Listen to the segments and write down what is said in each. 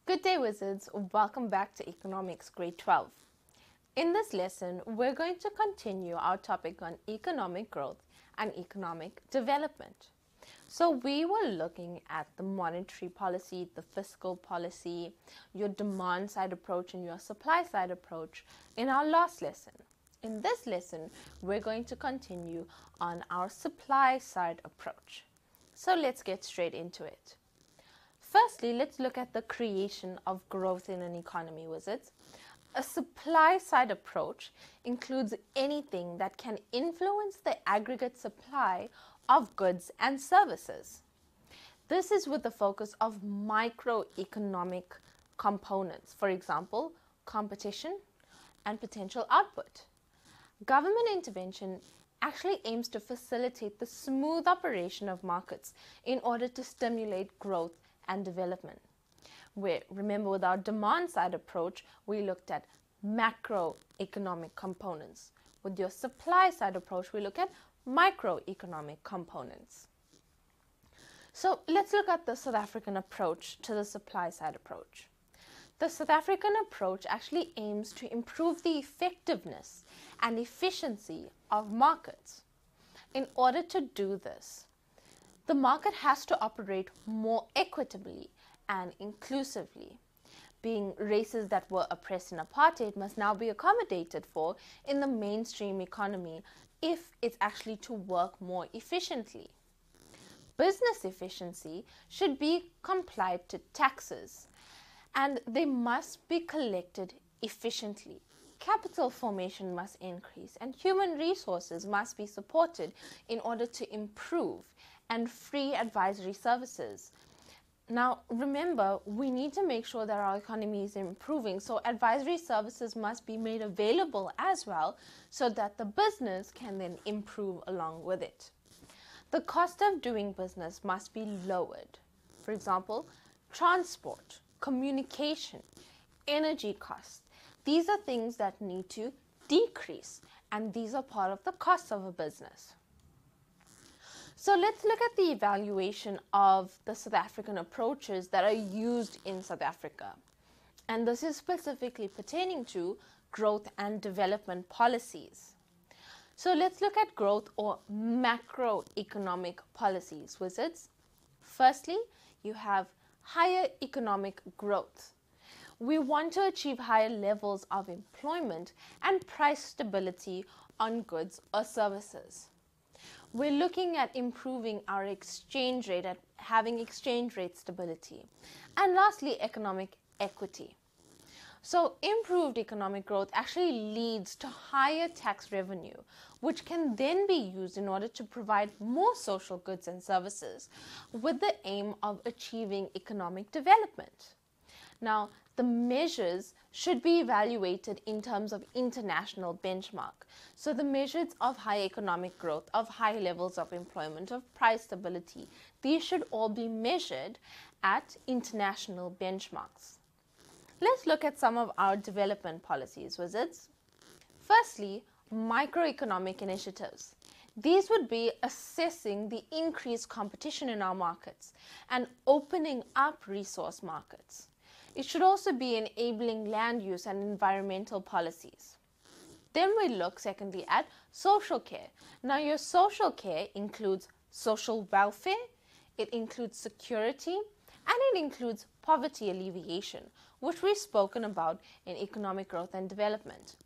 Good day, wizards. Welcome back to Economics Grade 12. In this lesson, we're going to continue our topic on economic growth and economic development. So we were looking at the monetary policy, the fiscal policy, your demand side approach and your supply side approach in our last lesson. In this lesson, we're going to continue on our supply side approach. So let's get straight into it. Firstly, let's look at the creation of growth in an economy, wizards. A supply-side approach includes anything that can influence the aggregate supply of goods and services. This is with the focus of microeconomic components, for example, competition and potential output. Government intervention actually aims to facilitate the smooth operation of markets in order to stimulate growth and development. Remember, with our demand side approach, we looked at macroeconomic components. With your supply side approach, we look at microeconomic components. So let's look at the South African approach to the supply side approach. The South African approach actually aims to improve the effectiveness and efficiency of markets. In order to do this, the market has to operate more equitably and inclusively. Being races that were oppressed in apartheid must now be accommodated for in the mainstream economy if it's actually to work more efficiently. Business efficiency should be complied to taxes, and they must be collected efficiently. Capital formation must increase, and human resources must be supported in order to improve and free advisory services. Now, remember, we need to make sure that our economy is improving, so advisory services must be made available as well so that the business can then improve along with it. The cost of doing business must be lowered. For example, transport, communication, energy costs. These are things that need to decrease, and these are part of the cost of a business. So let's look at the evaluation of the South African approaches that are used in South Africa. And this is specifically pertaining to growth and development policies. So let's look at growth or macroeconomic policies, wizards. Firstly, you have higher economic growth. We want to achieve higher levels of employment and price stability on goods or services. We're looking at improving our exchange rate, at having exchange rate stability. And lastly, economic equity. So improved economic growth actually leads to higher tax revenue, which can then be used in order to provide more social goods and services with the aim of achieving economic development. Now, the measures should be evaluated in terms of international benchmark. So the measures of high economic growth, of high levels of employment, of price stability, these should all be measured at international benchmarks. Let's look at some of our development policies, wizards. Firstly, microeconomic initiatives. These would be assessing the increased competition in our markets and opening up resource markets. It should also be enabling land use and environmental policies. Then we look, secondly, at social care. Now, your social care includes social welfare, it includes security, and it includes poverty alleviation, which we've spoken about in economic growth and development.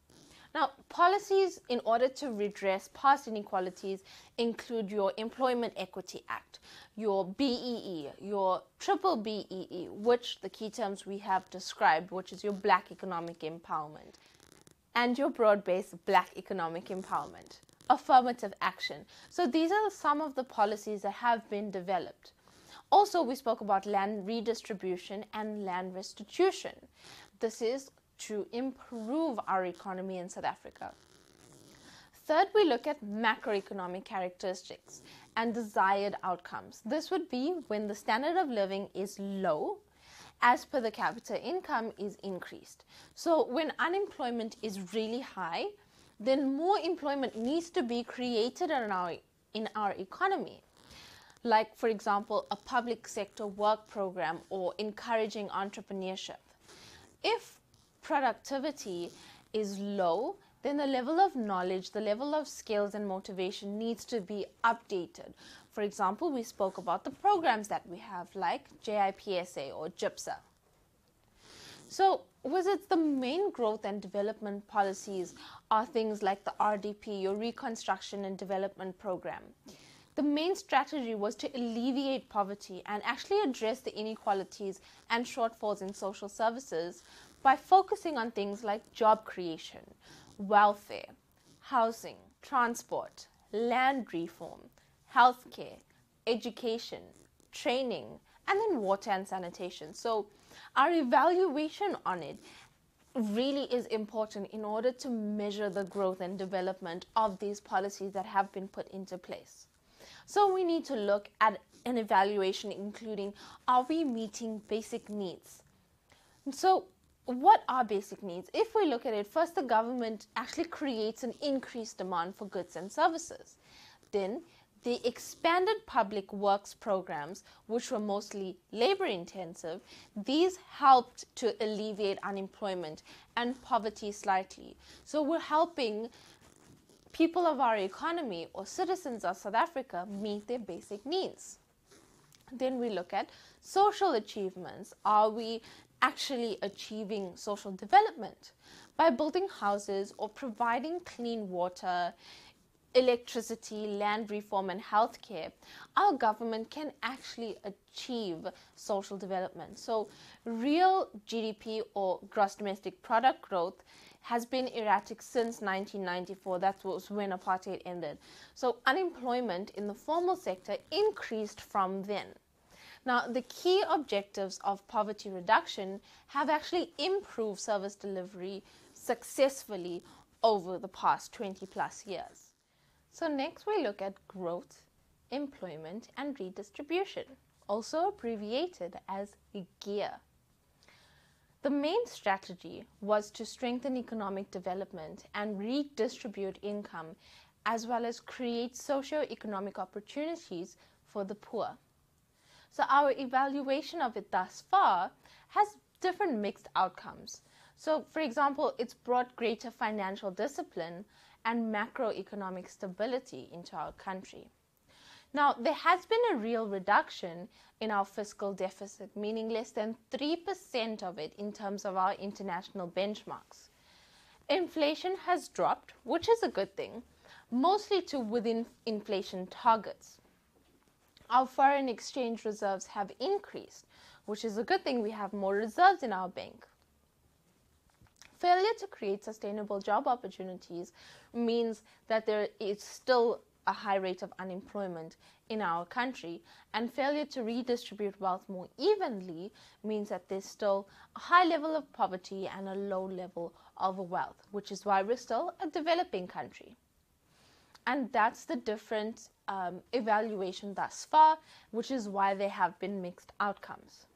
Now, policies in order to redress past inequalities include your Employment Equity Act, your BEE, your triple BEE, which the key terms we have described, which is your Black Economic Empowerment, and your broad-based Black Economic Empowerment, affirmative action. So these are some of the policies that have been developed. Also, we spoke about land redistribution and land restitution. This is to improve our economy in South Africa. Third, we look at macroeconomic characteristics and desired outcomes. This would be when the standard of living is low, as per the capita income is increased. So when unemployment is really high, then more employment needs to be created in our economy. like, for example, a public sector work program or encouraging entrepreneurship. If productivity is low, then the level of knowledge, the level of skills and motivation needs to be updated. For example, we spoke about the programs that we have, like JIPSA or GIPSA. So, the main growth and development policies are things like the RDP, or Reconstruction and Development Program. The main strategy was to alleviate poverty and actually address the inequalities and shortfalls in social services by focusing on things like job creation, welfare, housing, transport, land reform, healthcare, education, training, and then water and sanitation. So our evaluation on it really is important in order to measure the growth and development of these policies that have been put into place. So we need to look at an evaluation including, are we meeting basic needs? So what are basic needs? If we look at it, first, the government actually creates an increased demand for goods and services. Then the expanded public works programs, which were mostly labor intensive, these helped to alleviate unemployment and poverty slightly. So we're helping people of our economy or citizens of South Africa meet their basic needs. Then we look at social achievements. Are we actually achieving social development? By building houses or providing clean water, electricity, land reform, and healthcare, our government can actually achieve social development. So real GDP, or gross domestic product growth, has been erratic since 1994. That was when apartheid ended. So unemployment in the formal sector increased from then. Now, the key objectives of poverty reduction have actually improved service delivery successfully over the past 20 plus years. So next we look at growth, employment, and redistribution, also abbreviated as GEAR. The main strategy was to strengthen economic development and redistribute income, as well as create socio-economic opportunities for the poor. So our evaluation of it thus far has different mixed outcomes. So, for example, it's brought greater financial discipline and macroeconomic stability into our country. Now, there has been a real reduction in our fiscal deficit, meaning less than 3% of it in terms of our international benchmarks. Inflation has dropped, which is a good thing, mostly to within inflation targets. Our foreign exchange reserves have increased, which is a good thing. We have more reserves in our bank. Failure to create sustainable job opportunities means that there is still a high rate of unemployment in our country, and failure to redistribute wealth more evenly means that there's still a high level of poverty and a low level of wealth, which is why we're still a developing country. And that's the different evaluation thus far, which is why there have been mixed outcomes.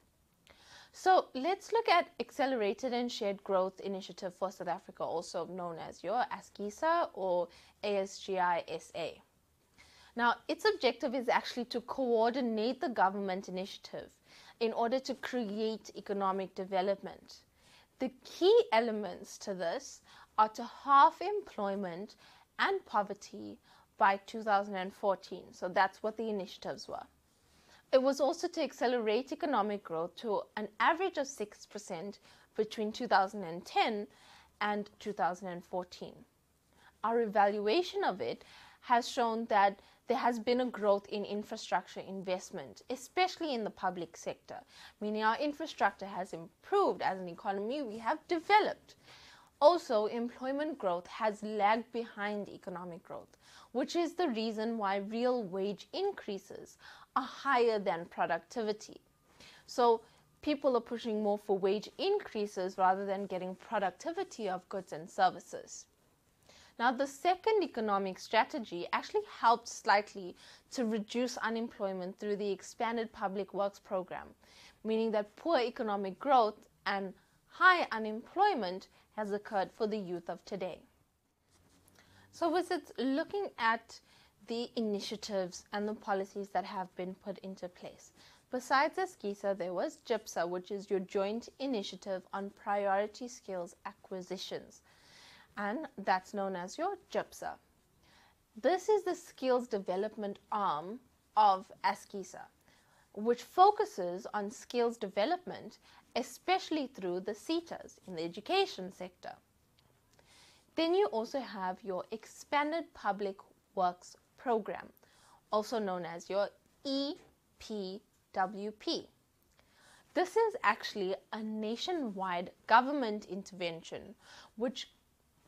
So let's look at Accelerated and Shared Growth Initiative for South Africa, also known as your ASGISA or ASGI-SA. Now, its objective is actually to coordinate the government initiative in order to create economic development. The key elements to this are to halve employment and poverty by 2014. So that's what the initiatives were. It was also to accelerate economic growth to an average of 6% between 2010 and 2014. Our evaluation of it has shown that there has been a growth in infrastructure investment, especially in the public sector, meaning our infrastructure has improved as an economy. We have developed. Also, employment growth has lagged behind economic growth, which is the reason why real wage increases are higher than productivity. So people are pushing more for wage increases rather than getting productivity of goods and services. Now, the second economic strategy actually helped slightly to reduce unemployment through the expanded public works program, meaning that poor economic growth and high unemployment has occurred for the youth of today. So looking at the initiatives and the policies that have been put into place. Besides ASGISA, there was GIPSA, which is your Joint Initiative on Priority Skills Acquisitions, and that's known as your GIPSA. This is the skills development arm of ASGISA, which focuses on skills development, especially through the SETAs in the education sector. Then you also have your Expanded Public Works Program, also known as your EPWP. This is actually a nationwide government intervention which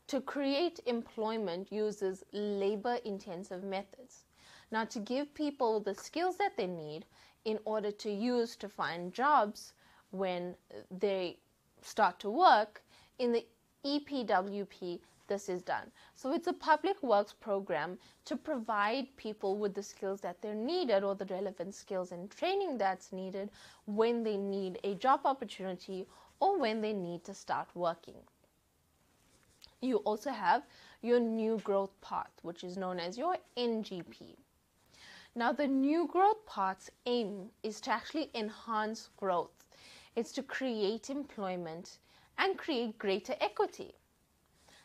to create employment uses labor-intensive methods. Now, to give people the skills that they need in order to use to find jobs when they start to work, in the EPWP, this is done. So it's a public works program to provide people with the skills that they're needed, or the relevant skills and training that's needed when they need a job opportunity or when they need to start working. You also have your New Growth Path, which is known as your NGP. Now, the New Growth Path's aim is to actually enhance growth. It's to create employment and create greater equity.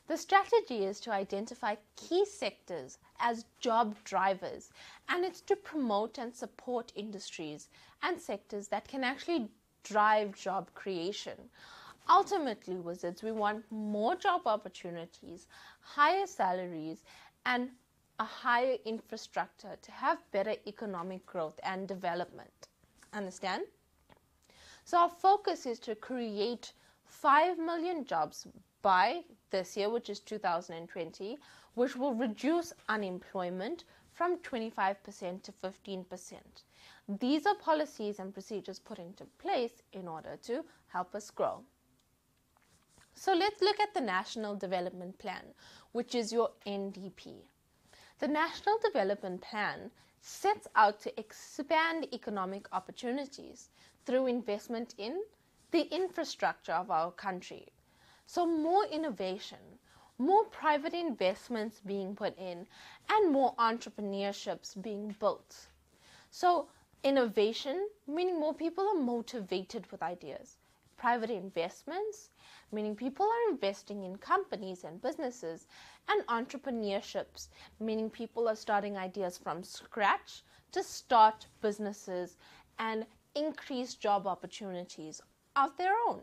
The strategy is to identify key sectors as job drivers, and it's to promote and support industries and sectors that can actually drive job creation. Ultimately, Wizards, we want more job opportunities, higher salaries, and a higher infrastructure to have better economic growth and development. Understand? So our focus is to create 5 million jobs by this year, which is 2020, which will reduce unemployment from 25% to 15%. These are policies and procedures put into place in order to help us grow. So let's look at the National Development Plan, which is your NDP. The National Development Plan sets out to expand economic opportunities through investment in the infrastructure of our country. So more innovation, more private investments being put in, and more entrepreneurships being built. So innovation, meaning more people are motivated with ideas. Private investments, meaning people are investing in companies and businesses, and entrepreneurships, meaning people are starting ideas from scratch to start businesses and increase job opportunities of their own.